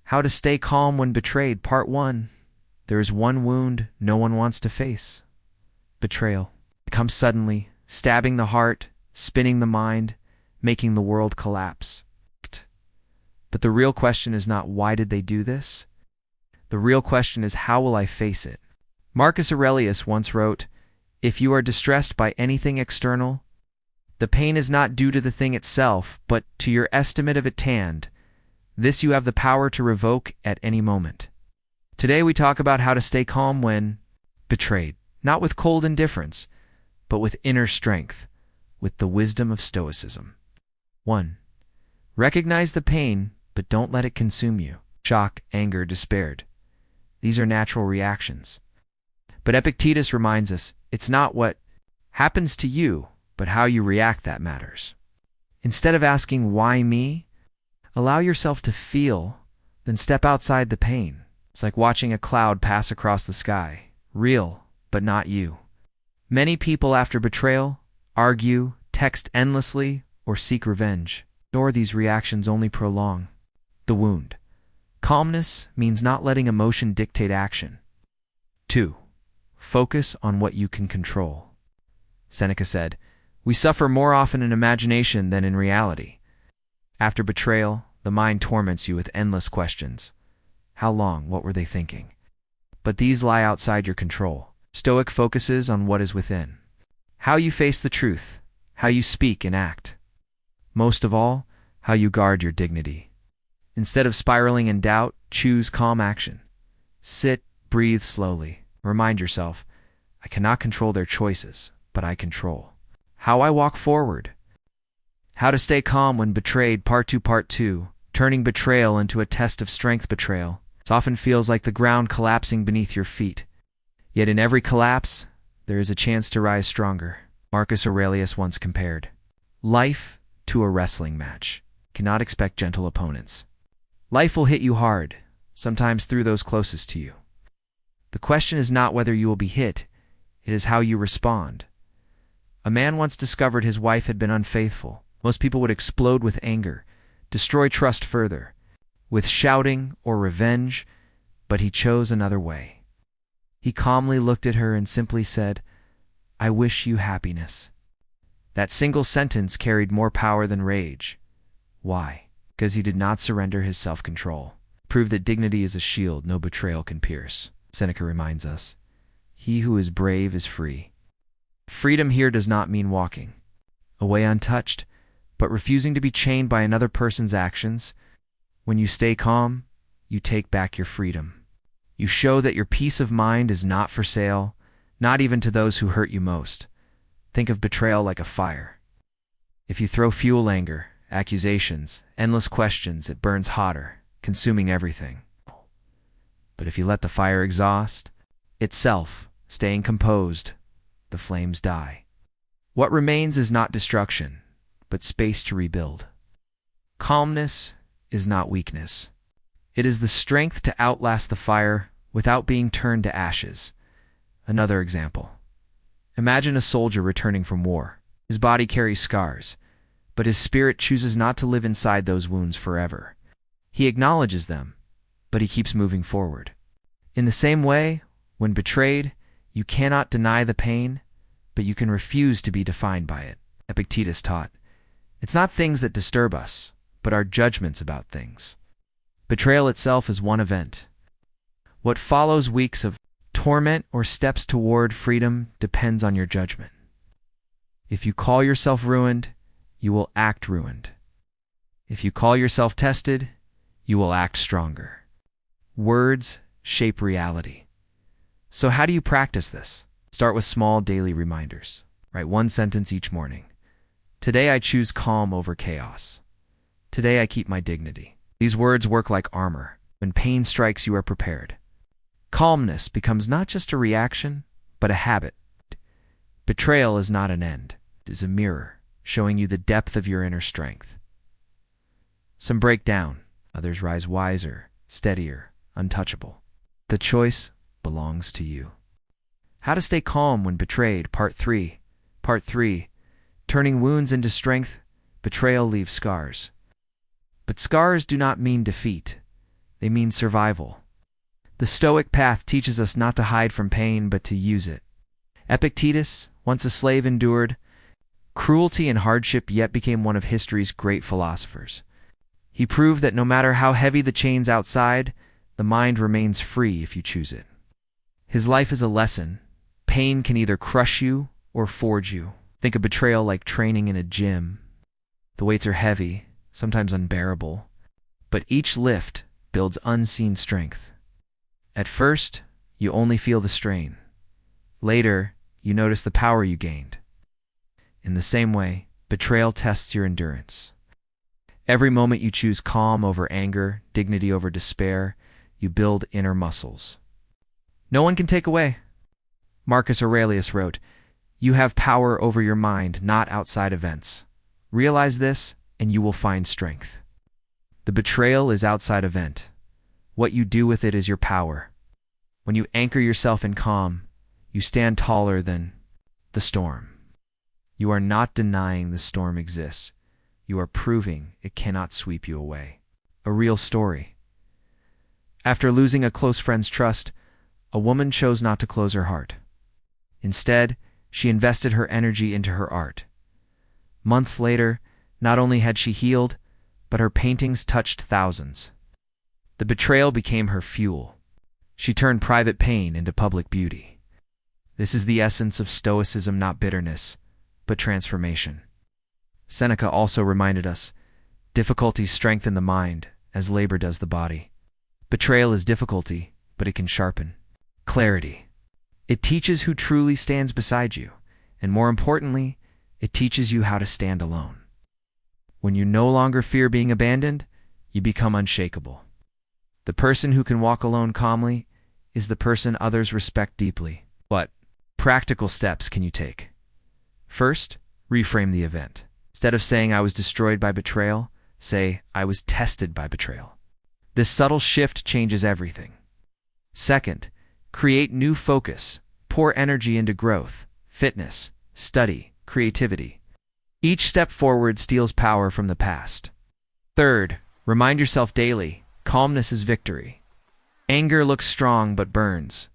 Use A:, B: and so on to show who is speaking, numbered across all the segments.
A: How to Stay Calm When Betrayed, Part 1. There is one wound no one wants to face. Betrayal. It comes suddenly, stabbing the heart, spinning the mind, making the world collapse. But the real question is not why did they do this? The real question is how will I face it? Marcus Aurelius once wrote, "If you are distressed by anything external, the pain is not due to the thing itself, but to your estimate of its hand. This you have the power to revoke at any moment." Today we talk about how to stay calm when betrayed, not with cold indifference, but with inner strength, with the wisdom of Stoicism. 1. Recognize the pain, but don't let it consume you. Shock, anger, despair. These are natural reactions. But Epictetus reminds us, it's not what happens to you, but how you react that matters. Instead of asking, why me? Allow yourself to feel, then step outside the pain. It's like watching a cloud pass across the sky. Real, but not you. Many people after betrayal argue, text endlessly, or seek revenge. Nor these reactions only prolong the wound. Calmness means not letting emotion dictate action. 2. Focus on what you can control. Seneca said, "We suffer more often in imagination than in reality." After betrayal, the mind torments you with endless questions. How long? What were they thinking? But these lie outside your control. Stoic focuses on what is within. How you face the truth, how you speak and act. Most of all, how you guard your dignity. Instead of spiraling in doubt, choose calm action. Sit, breathe slowly. Remind yourself, I cannot control their choices, but I control how I walk forward. How to Stay Calm When Betrayed, Part 2. Turning betrayal into a test of strength. Betrayal. It often feels like the ground collapsing beneath your feet. Yet in every collapse, there is a chance to rise stronger. Marcus Aurelius once compared life to a wrestling match. You cannot expect gentle opponents. Life will hit you hard, sometimes through those closest to you. The question is not whether you will be hit, it is how you respond. A man once discovered his wife had been unfaithful. Most people would explode with anger, destroy trust further, with shouting or revenge, but he chose another way. He calmly looked at her and simply said, "I wish you happiness." That single sentence carried more power than rage. Why? Because he did not surrender his self-control. Prove that dignity is a shield no betrayal can pierce. Seneca reminds us, "He who is brave is free." Freedom here does not mean walking away untouched, but refusing to be chained by another person's actions. When you stay calm, you take back your freedom. You show that your peace of mind is not for sale, not even to those who hurt you most. Think of betrayal like a fire. If you throw fuel, anger, accusations, endless questions, it burns hotter, consuming everything. But if you let the fire exhaust itself, staying composed, the flames die. What remains is not destruction, but space to rebuild. Calmness is not weakness. It is the strength to outlast the fire without being turned to ashes. Another example. Imagine a soldier returning from war. His body carries scars, but his spirit chooses not to live inside those wounds forever. He acknowledges them, but he keeps moving forward. In the same way, when betrayed, you cannot deny the pain, but you can refuse to be defined by it. Epictetus taught, it's not things that disturb us, but our judgments about things. Betrayal itself is one event. What follows weeks of torment or steps toward freedom depends on your judgment. If you call yourself ruined, you will act ruined. If you call yourself tested, you will act stronger. Words shape reality. So how do you practice this? Start with small daily reminders. Write one sentence each morning. Today I choose calm over chaos. Today I keep my dignity. These words work like armor. When pain strikes, you are prepared. Calmness becomes not just a reaction, but a habit. Betrayal is not an end. It is a mirror, showing you the depth of your inner strength. Some break down, others rise wiser, steadier, untouchable. The choice belongs to you. How to Stay Calm When Betrayed, Part 3. Turning wounds into strength, betrayal leaves scars. But scars do not mean defeat. they mean survival. The Stoic path teaches us not to hide from pain, but to use it. Epictetus, once a slave, endured cruelty and hardship, yet became one of history's great philosophers. He proved that no matter how heavy the chains outside, the mind remains free if you choose it. His life is a lesson. Pain can either crush you or forge you. Think of betrayal like training in a gym. The weights are heavy, sometimes unbearable, but each lift builds unseen strength. At first, you only feel the strain. Later, you notice the power you gained. In the same way, betrayal tests your endurance. Every moment you choose calm over anger, dignity over despair, you build inner muscles. No one can take away. Marcus Aurelius wrote, "You have power over your mind, not outside events. Realize this, and you will find strength." The betrayal is outside event. What you do with it is your power. When you anchor yourself in calm, you stand taller than the storm. You are not denying the storm exists. You are proving it cannot sweep you away. A real story. After losing a close friend's trust, a woman chose not to close her heart. Instead, she invested her energy into her art. Months later, not only had she healed, but her paintings touched thousands. The betrayal became her fuel. She turned private pain into public beauty. This is the essence of Stoicism, not bitterness, but transformation. Seneca also reminded us, difficulties strengthen the mind, as labor does the body. Betrayal is difficulty, but it can sharpen clarity. It teaches who truly stands beside you, and more importantly, it teaches you how to stand alone. When you no longer fear being abandoned, you become unshakable. The person who can walk alone calmly is the person others respect deeply. What practical steps can you take? First, reframe the event. Instead of saying I was destroyed by betrayal, say I was tested by betrayal. This subtle shift changes everything. Second, create new focus. Pour energy into growth, fitness, study, creativity. Each step forward steals power from the past. Third, remind yourself daily, calmness is victory. Anger looks strong but burns.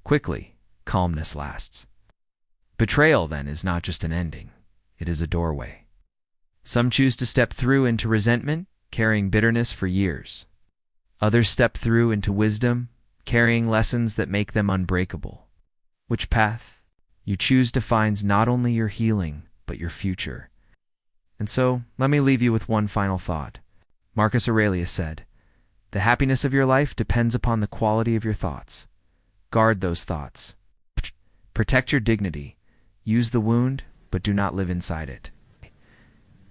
A: Quickly, calmness lasts. Betrayal, then, is not just an ending. It is a doorway. Some choose to step through into resentment, carrying bitterness for years. Others step through into wisdom, carrying lessons that make them unbreakable. Which path you choose defines not only your healing, but your future. And so, let me leave you with one final thought. Marcus Aurelius said, "The happiness of your life depends upon the quality of your thoughts. Guard those thoughts. Protect your dignity. Use the wound, but do not live inside it."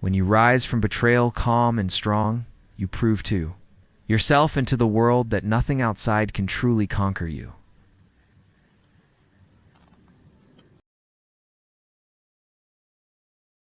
A: When you rise from betrayal calm and strong, you prove to yourself and to the world that nothing outside can truly conquer you.